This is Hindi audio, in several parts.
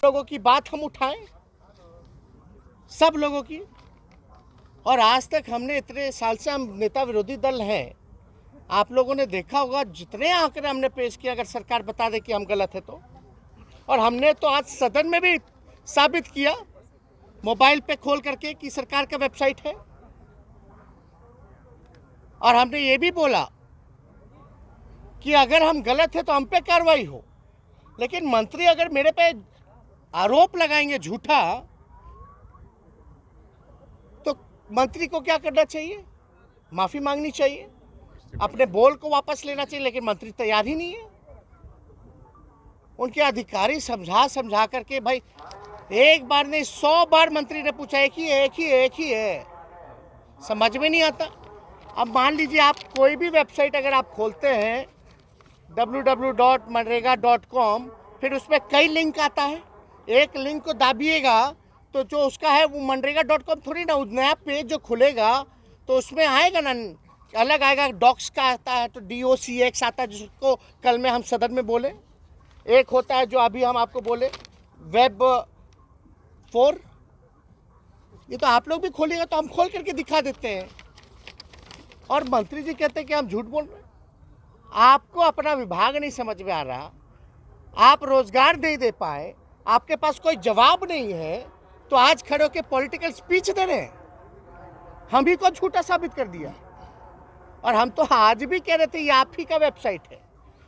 लोगों की बात हम उठाएं, सब लोगों की। और आज तक हमने इतने साल से हम नेता विरोधी दल हैं, आप लोगों ने देखा होगा जितने आंकड़े हमने पेश किए, अगर सरकार बता दे कि हम गलत है तो। और हमने तो आज सदन में भी साबित किया मोबाइल पे खोल करके कि सरकार का वेबसाइट है। और हमने ये भी बोला कि अगर हम गलत है तो हम पे कार्रवाई हो। लेकिन मंत्री अगर मेरे पे आरोप लगाएंगे झूठा, तो मंत्री को क्या करना चाहिए? माफी मांगनी चाहिए, अपने बोल को वापस लेना चाहिए। लेकिन मंत्री तैयार ही नहीं है। उनके अधिकारी समझा करके, भाई एक बार नहीं 100 बार मंत्री ने पूछा, एक ही है, समझ में नहीं आता। अब मान लीजिए आप कोई भी वेबसाइट अगर आप खोलते हैं www.manrega.com, फिर उसमें कई लिंक आता है, एक लिंक को दाबिएगा तो जो उसका है वो मनरेगा.com थोड़ी ना, नया पेज जो खुलेगा तो उसमें आएगा ना, अलग आएगा, डॉक्स का आता है तो DOCX आता है, जिसको कल में हम सदन में बोले। एक होता है जो अभी हम आपको बोले वेब 4, ये तो आप लोग भी खोलिएगा तो हम खोल करके दिखा देते हैं। और मंत्री जी कहते हैं कि हम झूठ बोल रहे हैं। आपको अपना विभाग नहीं समझ में आ रहा, आप रोजगार नहीं दे पाए, आपके पास कोई जवाब नहीं है, तो आज खड़े होकर पॉलिटिकल स्पीच दे रहे हैं। हम ही को झूठा साबित कर दिया। और हम तो आज भी कह रहे थे ये आप ही का वेबसाइट है,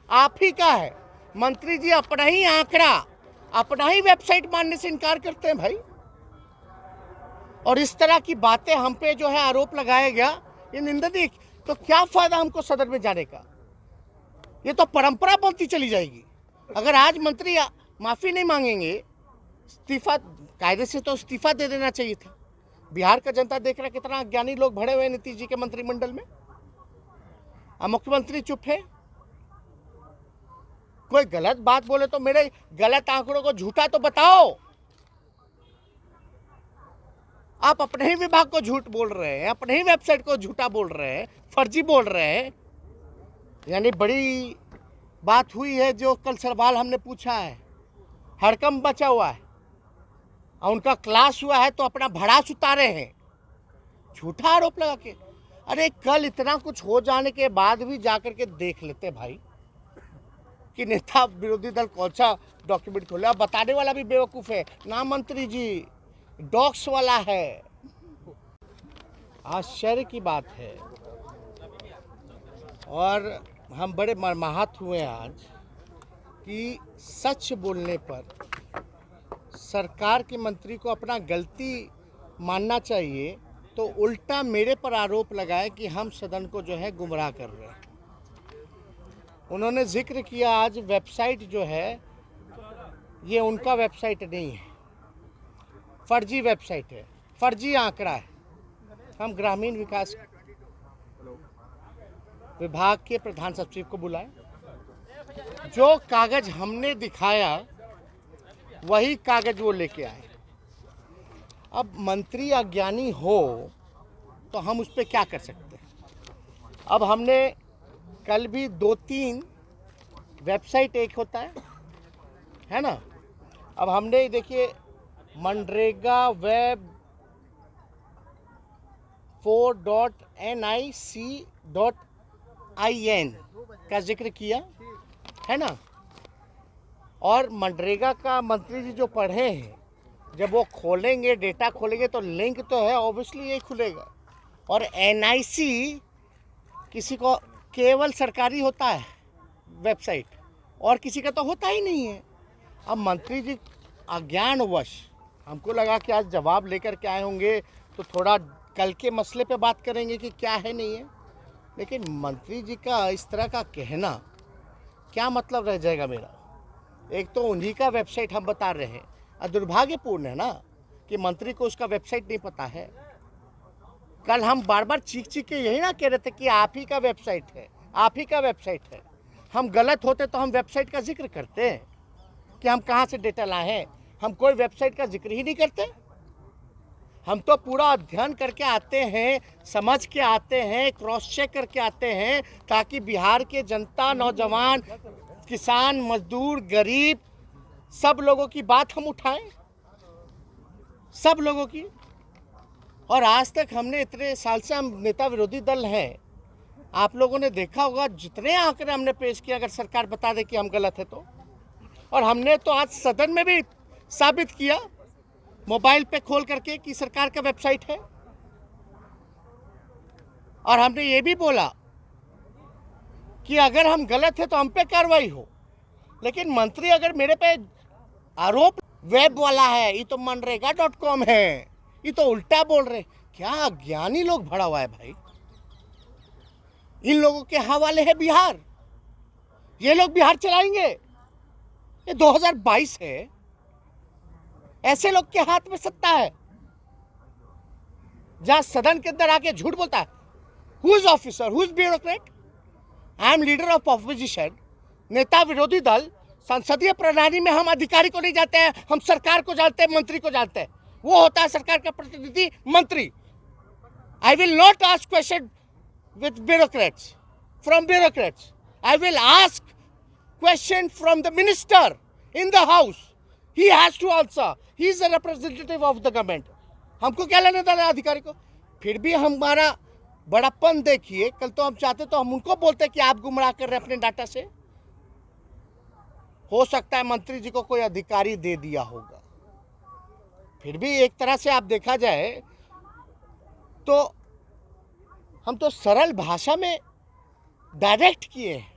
आप ही का है। मंत्री जी अपना ही आंकड़ा, अपना ही वेबसाइट मानने से इनकार करते हैं भाई। और इस तरह की बातें हम पे जो है आरोप लगाया गया, ये निंदनीय। तो क्या फायदा हमको सदन में जाने का? ये तो परंपरा बनती चली जाएगी। अगर आज मंत्री माफी नहीं मांगेंगे, इस्तीफा, कायदे से तो इस्तीफा दे देना चाहिए था। बिहार का जनता देख रहा है कितना अज्ञानी लोग भरे हुए नीतीश जी के मंत्रिमंडल में। मुख्यमंत्री चुप है। कोई गलत बात बोले तो मेरे गलत आंकड़ों को झूठा तो बताओ। आप अपने ही विभाग को झूठ बोल रहे हैं, अपने ही वेबसाइट को झूठा बोल रहे हैं, फर्जी बोल रहे हैं। यानी बड़ी बात हुई है जो कल सवाल हमने पूछा है, हड़कंप बचा हुआ है और उनका क्लास हुआ है तो अपना भड़ास उतारे हैं झूठा आरोप लगा के। अरे कल इतना कुछ हो जाने के बाद भी जाकर के देख लेते भाई कि नेता विरोधी दल कौन सा डॉक्यूमेंट खोले। अब बताने वाला भी बेवकूफ़ है ना, मंत्री जी डॉक्स वाला है। आश्चर्य की बात है। और हम बड़े मर्माहत हुए आज कि सच बोलने पर सरकार के मंत्री को अपना गलती मानना चाहिए, तो उल्टा मेरे पर आरोप लगाए कि हम सदन को जो है गुमराह कर रहे हैं। उन्होंने जिक्र किया आज वेबसाइट जो है ये उनका वेबसाइट नहीं है, फर्जी वेबसाइट है, फर्जी आंकड़ा है। हम ग्रामीण विकास विभाग के प्रधान सचिव को बुलाए, जो कागज हमने दिखाया वही कागज वो लेके आए। अब मंत्री अज्ञानी हो तो हम उस पर क्या कर सकते हैं? अब हमने कल भी 2-3 वेबसाइट, एक होता है ना। अब हमने देखिए मनरेगा वेब 4.nic.in का जिक्र किया है ना। और मनरेगा का मंत्री जी जो पढ़े हैं, जब वो खोलेंगे, डेटा खोलेंगे तो लिंक तो है, ऑब्वियसली यही खुलेगा। और NIC किसी को केवल सरकारी होता है वेबसाइट, और किसी का तो होता ही नहीं है। अब मंत्री जी अज्ञानवश, हमको लगा कि आज जवाब लेकर के आए होंगे तो थोड़ा कल के मसले पे बात करेंगे कि क्या है नहीं है। लेकिन मंत्री जी का इस तरह का कहना क्या मतलब रह जाएगा मेरा? एक तो उन्हीं का वेबसाइट हम बता रहे हैं, और दुर्भाग्यपूर्ण है ना कि मंत्री को उसका वेबसाइट नहीं पता है। कल हम बार बार चीख के यही ना कह रहे थे कि आप ही का वेबसाइट है, आप ही का वेबसाइट है। हम गलत होते तो हम वेबसाइट का जिक्र करते हैं कि हम कहाँ से डेटा लाए हैं। हम कोई वेबसाइट का जिक्र ही नहीं करते। हम तो पूरा अध्ययन करके आते हैं, समझ के आते हैं, क्रॉस चेक करके आते हैं, ताकि बिहार के जनता, नौजवान, किसान, मजदूर, गरीब सब लोगों की बात हम उठाएं, सब लोगों की। और आज तक हमने इतने साल से हम नेता विरोधी दल हैं, आप लोगों ने देखा होगा जितने आंकड़े हमने पेश किए, अगर सरकार बता दे कि हम गलत है तो। और हमने तो आज सदन में भी साबित किया मोबाइल पे खोल करके कि सरकार का वेबसाइट है। और हमने ये भी बोला कि अगर हम गलत है तो हम पे कार्रवाई हो। लेकिन मंत्री अगर मेरे पे आरोप वेब वाला है, ये तो मनरेगा.com है, ये तो उल्टा बोल रहे, क्या अज्ञानी लोग भरा हुआ है भाई। इन लोगों के हवाले है बिहार, ये लोग बिहार चलाएंगे। ये 2022 है, ऐसे लोग के हाथ में सत्ता है जहां सदन के अंदर आके झूठ बोलता है। Who is officer, who is bureaucrat? I am leader of opposition, नेता विरोधी दल। संसदीय प्रणाली में हम अधिकारी को नहीं जानते हैं, हम सरकार को जानते हैं, मंत्री को जानते हैं। वो होता है सरकार का प्रतिनिधि, मंत्री। I will not ask question with bureaucrats, from bureaucrats. I will ask question from the minister in the house. He has to answer. He is a representative of the government. हमको क्या लेने देना अधिकारी को? फिर भी हमारा बड़ापन देखिए। कल तो हम चाहते तो हम उनको बोलते कि आप गुमराह कर रहे अपने डाटा से। हो सकता है मंत्री जी को कोई अधिकारी दे दिया होगा। फिर भी एक तरह से आप देखा जाए तो हम तो सरल भाषा में डायरेक्ट किए हैं।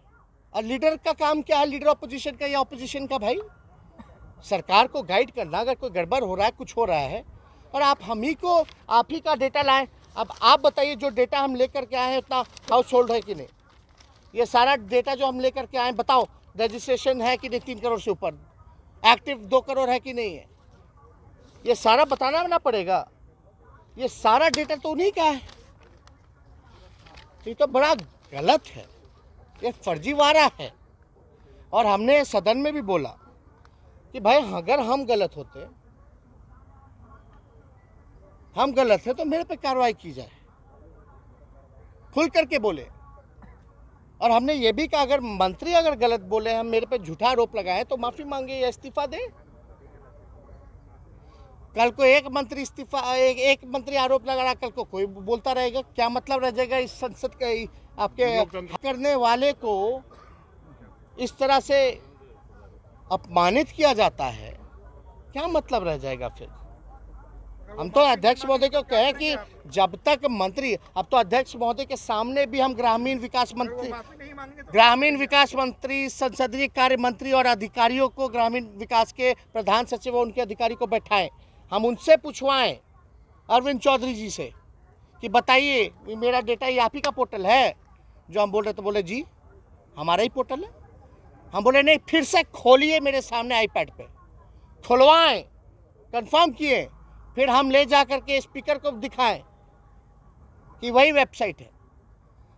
और लीडर का काम क्या है? लीडर ऑपोजिशन का या ऑपोजिशन का भाई? सरकार को गाइड करना। अगर कोई गड़बड़ हो रहा है, कुछ हो रहा है, और आप हम ही को आप ही का डेटा लाएं। अब आप बताइए, जो डेटा हम लेकर के आए हैं उतना हाउस होल्ड है कि नहीं? ये सारा डेटा जो हम लेकर के आए, बताओ रजिस्ट्रेशन है कि नहीं 3 करोड़ से ऊपर, एक्टिव 2 करोड़ है कि नहीं है? ये सारा बताना ना पड़ेगा। ये सारा डेटा तो उन्हीं का है। ये तो बड़ा गलत है, ये फर्जीवाड़ा है। और हमने सदन में भी बोला कि भाई अगर हम गलत है तो मेरे पे कार्रवाई की जाए, खुल करके बोले। और हमने ये भी कहा अगर मंत्री अगर गलत बोले, हम मेरे पे झूठा आरोप लगाए तो माफी मांगे या इस्तीफा दे। कल को एक मंत्री आरोप लगा रहा, कल को कोई बोलता रहेगा, क्या मतलब रह जाएगा इस संसद का? आपके करने वाले को इस तरह से अपमानित किया जाता है, क्या मतलब रह जाएगा फिर? हम तो अध्यक्ष महोदय को कहे कि जब तक मंत्री, अब तो अध्यक्ष महोदय के सामने भी हम ग्रामीण विकास मंत्री, संसदीय कार्य मंत्री और अधिकारियों को, ग्रामीण विकास के प्रधान सचिव और उनके अधिकारी को बैठाएं, हम उनसे पूछवाएं, अरविंद चौधरी जी से, कि बताइए मेरा डेटा ये आप ही का पोर्टल है जो हम बोल रहे? तो बोले जी हमारा ही पोर्टल है। हम बोले नहीं, फिर से खोलिए मेरे सामने आईपैड पे, खुलवाएं, कंफर्म किए, फिर हम ले जा करके स्पीकर को दिखाएं कि वही वेबसाइट है।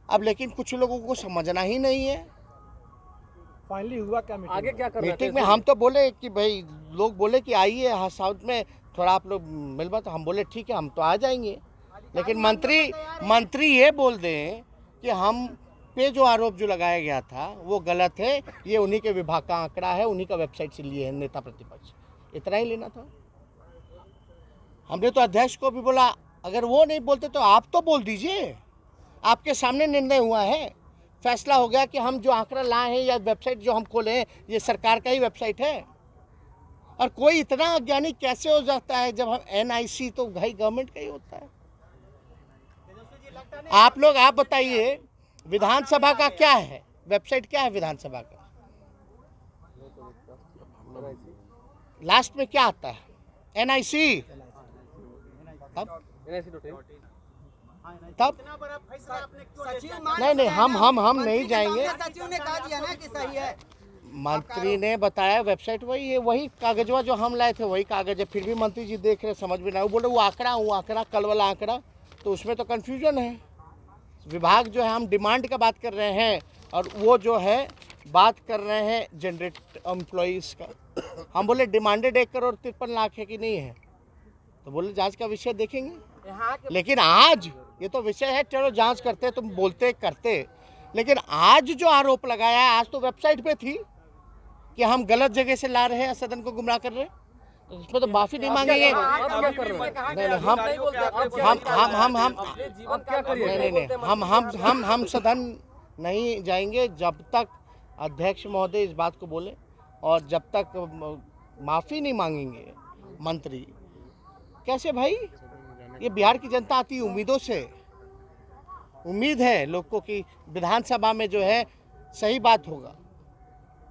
अब लेकिन कुछ लोगों को समझना ही नहीं है। फाइनली हुआ क्या? आगे क्या कर रहे थे? मीटिंग में हम तो बोले कि भाई, लोग बोले कि आइए साउथ में थोड़ा आप लोग मिल बात। हम बोले ठीक है, हम तो आ जाएंगे। लेकिन मंत्री ये बोल दें कि हम पे जो आरोप जो लगाया गया था वो गलत है, ये उन्हीं के विभाग का आंकड़ा है, उन्हीं का वेबसाइट से लिए है नेता प्रतिपक्ष। इतना ही लेना था। हमने तो अध्यक्ष को भी बोला, अगर वो नहीं बोलते तो आप तो बोल दीजिए। आपके सामने निर्णय हुआ है, फैसला हो गया कि हम जो आंकड़ा लाए हैं या वेबसाइट जो हम खोले हैं ये सरकार का ही वेबसाइट है। और कोई इतना अज्ञानी कैसे हो जाता है? जब हम NIC तो भाई गवर्नमेंट का ही होता है। आप बताइए विधानसभा का क्या है वेबसाइट? क्या है विधानसभा का? लास्ट में क्या आता है? NIC। तब नहीं हम नहीं जाएंगे। सचिव ने कहा दिया ना कि सही है। मंत्री ने बताया वेबसाइट वही है, वही कागजवा जो हम लाए थे वही कागज है। फिर भी मंत्री जी देख रहे, समझ में ना, वो बोले वो आंकड़ा कल वाला आंकड़ा, तो उसमें तो कंफ्यूजन है। विभाग जो है, हम डिमांड का बात कर रहे हैं और वो जो है बात कर रहे हैं जनरेट एम्प्लॉइज का। हम बोले डिमांडेड 1 करोड़ 53 लाख है कि नहीं है? तो बोले जांच का विषय देखेंगे। लेकिन आज ये तो विषय है, चलो जांच करते, तुम बोलते करते, लेकिन आज जो आरोप लगाया है, आज तो वेबसाइट पे थी, कि हम गलत जगह से ला रहे हैं, सदन को गुमराह कर रहे हैं? इसमें तो माफी नहीं मांगेंगे। हम सदन नहीं जाएंगे जब तक अध्यक्ष महोदय इस बात को बोले और जब तक माफी नहीं मांगेंगे मंत्री। कैसे भाई, ये बिहार की जनता आती उम्मीदों से, उम्मीद है लोग को कि विधानसभा में जो है सही बात होगा,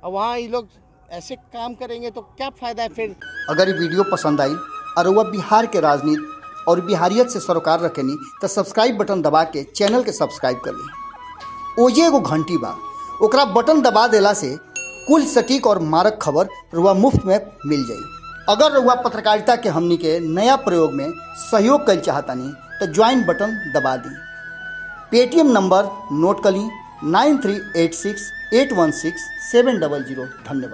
और वहाँ ये लोग ऐसे काम करेंगे तो क्या फायदा है फिर। अगर ये वीडियो पसंद आई और वह बिहार के राजनीति और बिहारियत से सरोकार रखेनी तो सब्सक्राइब बटन दबा के चैनल के सब्सक्राइब कर ली। ओजे एगो घंटी बा, ओकरा बटन दबा देला से कुल सटीक और मारक खबर रुआ मुफ्त में मिल जाई। अगर रुआ पत्रकारिता के हमनी के नया प्रयोग में सहयोग कर चाहतानी तो ज्वाइन बटन दबा दी। पेटीएम नंबर नोट कर ली 9386816700। धन्यवाद।